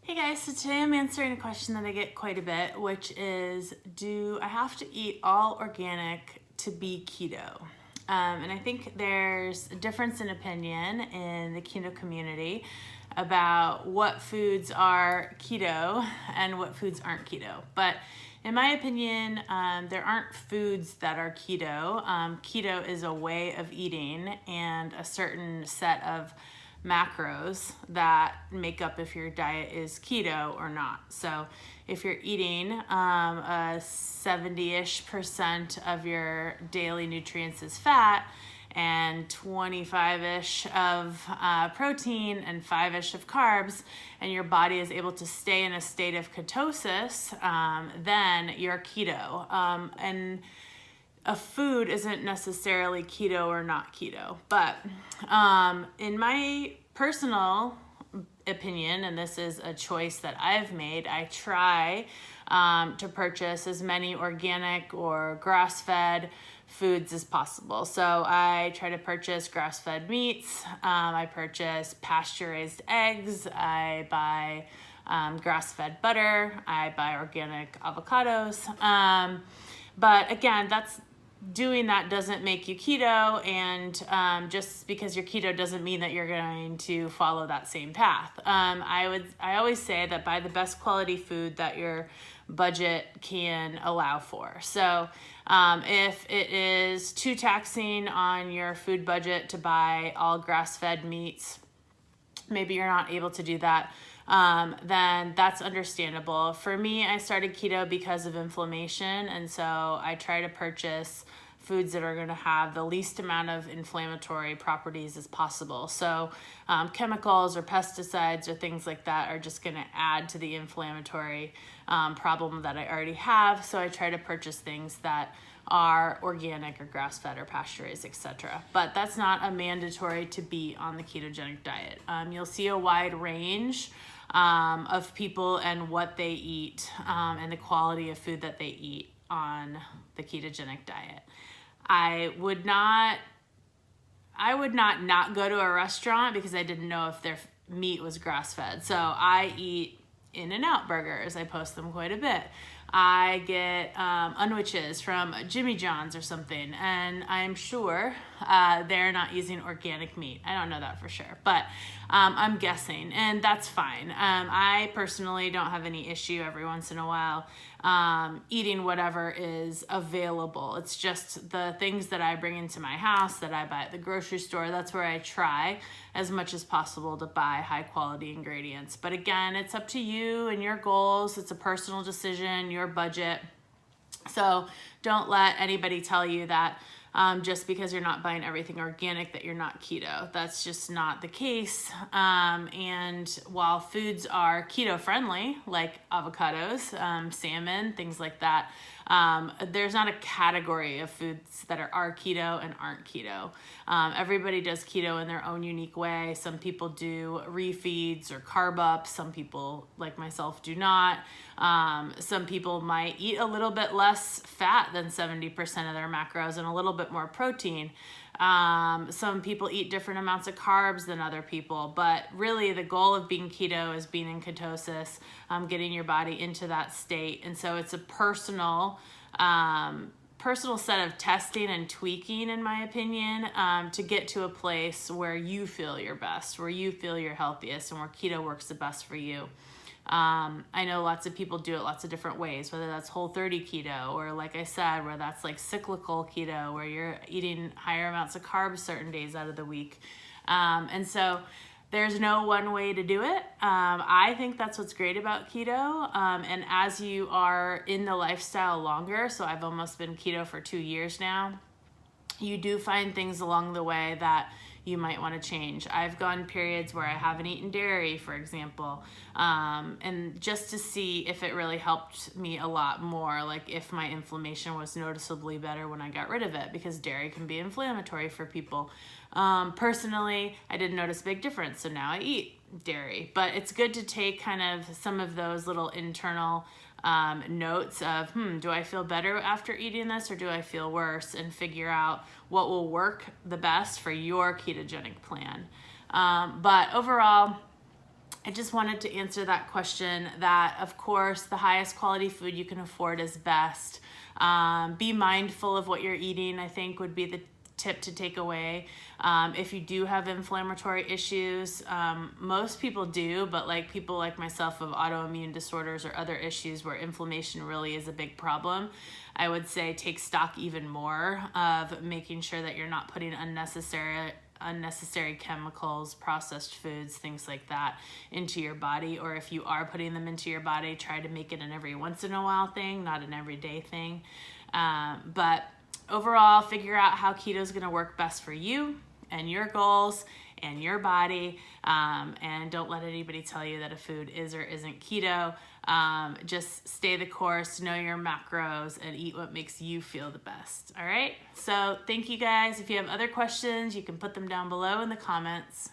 Hey guys, so today I'm answering a question that I get quite a bit, which is, do I have to eat all organic to be keto? And I think there's a difference in opinion in the keto community about what foods are keto and what foods aren't keto. But in my opinion, there aren't foods that are keto. Keto is a way of eating and a certain set of macros that make up if your diet is keto or not. So if you're eating a 70-ish% of your daily nutrients is fat and 25-ish of protein and 5-ish of carbs, and your body is able to stay in a state of ketosis, then you're keto. And a food isn't necessarily keto or not keto, but in my personal opinion, and this is a choice that I've made, I try to purchase as many organic or grass-fed foods as possible. So I try to purchase grass-fed meats, I purchase pasture-raised eggs, I buy grass-fed butter, I buy organic avocados. But again, doing that doesn't make you keto, and just because you're keto doesn't mean that you're going to follow that same path. I always say that buy the best quality food that your budget can allow for. So if it is too taxing on your food budget to buy all grass-fed meats, maybe you're not able to do that, then that's understandable. For me, I started keto because of inflammation, and so I try to purchase foods that are going to have the least amount of inflammatory properties as possible. So chemicals or pesticides or things like that are just going to add to the inflammatory problem that I already have. So I try to purchase things that are organic or grass-fed or pasture-raised, etc. But that's not a mandatory to be on the ketogenic diet. You'll see a wide range of people and what they eat and the quality of food that they eat on the ketogenic diet. I would not go to a restaurant because I didn't know if their meat was grass-fed. So I eat In-N-Out burgers. I post them quite a bit. I get unwitches from Jimmy John's or something, and I'm sure they're not using organic meat. I don't know that for sure, but I'm guessing, and that's fine. I personally don't have any issue every once in a while eating whatever is available. It's just the things that I bring into my house that I buy at the grocery store. That's where I try as much as possible to buy high quality ingredients. But again, it's up to you and your goals. It's a personal decision, your budget. So don't let anybody tell you that just because you're not buying everything organic that you're not keto. That's just not the case. And while foods are keto friendly, like avocados, salmon, things like that, there's not a category of foods that are keto and aren't keto. Everybody does keto in their own unique way. Some people do refeeds or carb ups. Some people, like myself, do not. Some people might eat a little bit less fat than 70% of their macros and a little bit more protein. Some people eat different amounts of carbs than other people, but really the goal of being keto is being in ketosis, getting your body into that state. And so it's a personal set of testing and tweaking, in my opinion, to get to a place where you feel your best, where you feel your healthiest, and where keto works the best for you. I know lots of people do it lots of different ways, whether that's Whole30 keto, or like I said, where that's like cyclical keto, where you're eating higher amounts of carbs certain days out of the week. And so there's no one way to do it. I think that's what's great about keto. And as you are in the lifestyle longer, so I've almost been keto for 2 years now, you do find things along the way that you might want to change. I've gone periods where I haven't eaten dairy, for example, and just to see if it really helped me a lot more, like if my inflammation was noticeably better when I got rid of it, because dairy can be inflammatory for people. Personally, I didn't notice a big difference, so now I eat dairy. But it's good to take kind of some of those little internal notes of, do I feel better after eating this, or do I feel worse, and figure out what will work the best for your ketogenic plan. But overall, I just wanted to answer that question that, of course, the highest quality food you can afford is best. Be mindful of what you're eating, I think would be the tip to take away. If you do have inflammatory issues, most people do, but like people like myself of autoimmune disorders or other issues where inflammation really is a big problem, I would say take stock even more of making sure that you're not putting unnecessary chemicals, processed foods, things like that into your body. Or if you are putting them into your body, try to make it an every once in a while thing, not an everyday thing. But overall, figure out how keto is going to work best for you and your goals and your body. And don't let anybody tell you that a food is or isn't keto. Just stay the course, know your macros, and eat what makes you feel the best. All right. So thank you guys. If you have other questions, you can put them down below in the comments.